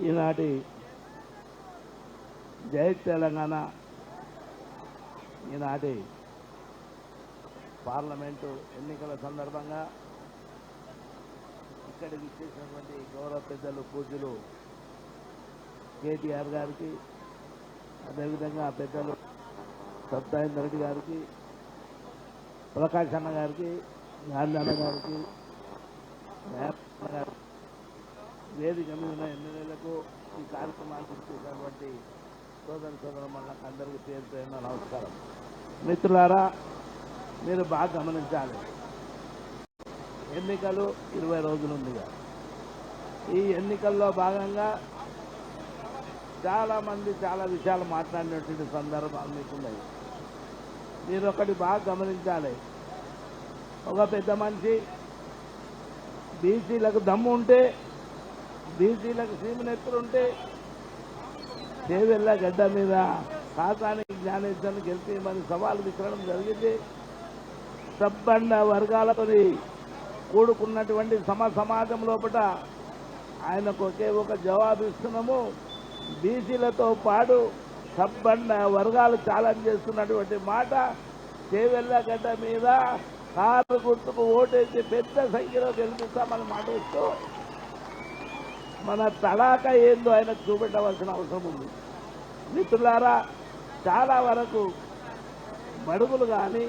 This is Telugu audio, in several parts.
ఈనాటి జై తెలంగాణ ఈనాటి పార్లమెంటు ఎన్నికల సందర్భంగా ఇక్కడికి ఇచ్చేసినటువంటి గౌరవ పెద్దలు పూజ్యులు కేటీఆర్ గారికి, అదేవిధంగా పెద్దలు సత్యేందర్ రెడ్డి గారికి, ప్రకాష్ అన్న గారికి, గాంధీ అన్న గారికి, వేదిక మీద ఉన్న ఎమ్మెల్యేలకు, ఈ కార్యక్రమానికి ఇచ్చేసినటువంటి సోదరులకు అందరికీ పేరు పేరున నమస్కారం. మిత్రులారా, మీరు బాగా గమనించాలి, ఎన్నికలు 20 రోజులు ఉందిగా. ఈ ఎన్నికల్లో భాగంగా చాలామంది చాలా విషయాలు మాట్లాడినటువంటి సందర్భాలు మీకున్నాయి. మీరు ఒకటి బాగా గమనించాలి, ఒక పెద్ద మనిషి బీసీలకు దమ్ము ఉంటే, బీసీలకు సీమనెత్తులుంటే చేవెళ్ళ గడ్డ మీద కాకానికి జ్ఞానేశ్వరుని గెలిపేయమని సవాలు విసరడం జరిగింది. సబ్బండ వర్గాలతో కూడుకున్నటువంటి సమాజం లోపల ఆయనకు ఒకే ఒక జవాబు ఇస్తున్నాము. బీసీలతో పాటు సబ్బండ వర్గాలు ఛాలెంజ్ చేస్తున్నటువంటి మాట, చేవెళ్ళ గడ్డ మీద కారు గుర్తుకు ఓటేసి పెద్ద సంఖ్యలో గెలిపిస్తామని మాట ఇస్తూ మన తడాక ఏందో ఆయనకు చూపెట్టవలసిన అవసరం ఉంది. మిత్రులారా, చాలా వరకు బడుగులు కానీ,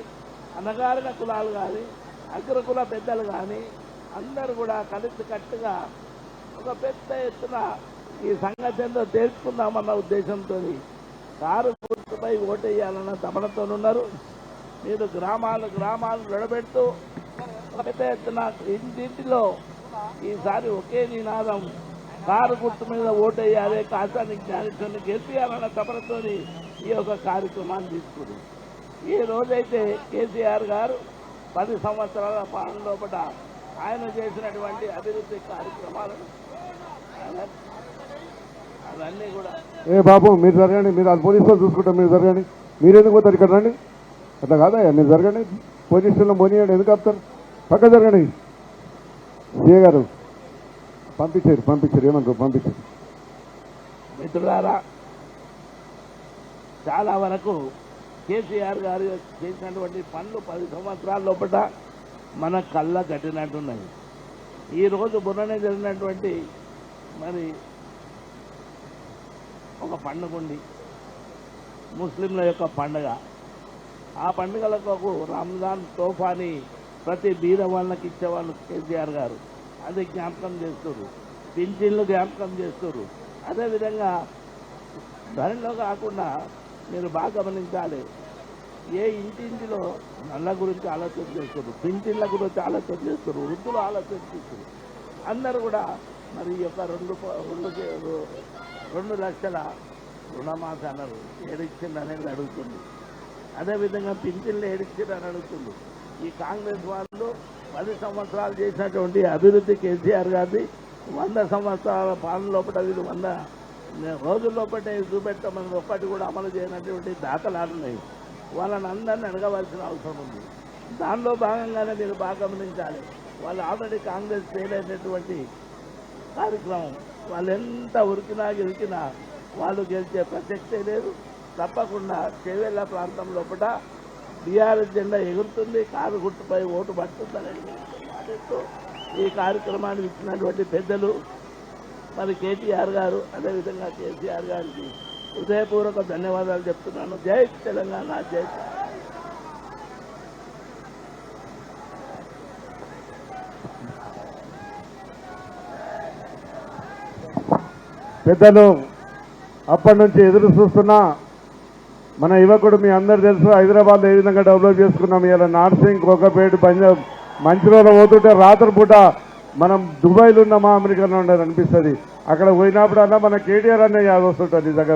అణగారిన కులాలు కానీ, అగ్రకుల పెద్దలు కానీ అందరూ కూడా కలిసికట్టుగా ఒక పెద్ద ఎత్తున ఈ సంగతి ఏందో తెలుసుకుందామన్న ఉద్దేశంతో కారు గుర్తుపై ఓటేయాలన్న తపనతోనున్నారు. మీరు గ్రామాలు నిలబెడుతూ ఒక పెద్ద ఎత్తున ఇంటింటిలో ఈసారి ఒకే నినాదం, కారు గుర్తు మీద ఓటేయాలి, కాసానికి జ్ఞానేశ్వరుని గెలిపియాలన్న తపనతో ఈ యొక్క కార్యక్రమాన్ని తీసుకుంది. ఈ రోజైతే కేసీఆర్ గారు 10 సంవత్సరాల పాలన లోపల ఆయన చేసినటువంటి అభివృద్ధి కార్యక్రమాలను అవన్నీ కూడా బాబు మీరు జరగండి, మీరు అది పోలీసులో చూసుకుంటాం, మీరు జరగండి. మీరు ఎందుకు పోతారు ఇక్కడ రండి, అట్లా కాదయ్యా, మీరు జరగండి. పోలీసులో పోనీయండి, ఎందుకు ఆపుతారు? పక్క జరగండి. సీఏ గారు పంపించారు ఏమనుకో పంపించారు. మిత్రులారా, చాలా వరకు కేసీఆర్ గారు చేసినటువంటి పనులు 10 సంవత్సరాల లోపల మన కళ్ళ కట్టినట్టున్నాయి. ఈరోజు మొన్ననే జరిగినటువంటి మరి ఒక పండుగ ఉంది, ముస్లింల యొక్క పండుగ. ఆ పండుగలకు రంజాన్ తోఫాని ప్రతి బీద వాళ్ళకి ఇచ్చేవాళ్ళు కేసీఆర్ గారు. అది జ్ఞాపకం చేస్తారు, పింఛన్లు జ్ఞాపకం చేస్తారు. అదేవిధంగా దానిలో కాకుండా మీరు బాగా గమనించాలి, ఏ ఇంటింటిలో నల్ల గురించి ఆలోచన చేస్తారు, పింఛన్ల గురించి ఆలోచన చేస్తారు, వృద్ధులు ఆలోచన చేస్తారు. అందరూ కూడా మరి ఈ యొక్క 2 లక్షల రుణమాఫీ అన్నారు, ఏడిచ్చింది అనేది అడుగుతుంది. అదేవిధంగా పింఛన్లు ఏడిచ్చిందని అడుగుతుంది. ఈ కాంగ్రెస్ వాళ్ళు 10 సంవత్సరాలు చేసినటువంటి అభివృద్ధి కేసీఆర్ గారిది 100 సంవత్సరాల పాలన లోపల వీళ్ళు 100 రోజుల లోపల చూపెట్టమని ఒక్కటి కూడా అమలు చేయనటువంటి దాఖలాలు ఉన్నాయి. వాళ్ళని అందరినీ అడగవలసిన అవసరం ఉంది. దానిలో భాగంగానే మీరు బాగా గమనించాలి, వాళ్ళు ఆల్రెడీ కాంగ్రెస్ ఫెయిల్ అయినటువంటి కార్యక్రమం. వాళ్ళు ఎంత ఉరికినా వాళ్ళు గెలిచే ప్రసక్తే లేదు. తప్పకుండా చేవెళ్ళ ప్రాంతం లోపల బీఆర్ఎస్ జెండా ఎగురుతుంది, కారు గుర్తుపై ఓటు పడుతుందని మాటిస్తూ ఈ కార్యక్రమాన్ని ఇచ్చినటువంటి పెద్దలు మరి కేటీఆర్ గారు, అదేవిధంగా కేసీఆర్ గారికి హృదయపూర్వక ధన్యవాదాలు చెప్తున్నాను. జై తెలంగాణ, జై పెద్దలు అప్పటి నుంచి ఎదురు చూస్తున్నా మన యువకుడు, మీ అందరు తెలుసు, హైదరాబాద్లో ఏ విధంగా డెవలప్ చేసుకున్నాం. ఇలా నార్సింగ్, కోకపేట, పంజాబ్, మంచిర్యాల పోతుంటే రాత్రిపూట మనం దుబాయ్లో ఉన్నామా, అమెరికాలో ఉండదు అనిపిస్తుంది. అక్కడ పోయినప్పుడల్లా మన కేటీఆర్ అనే యాద వస్తుంటుంది నిజంగా.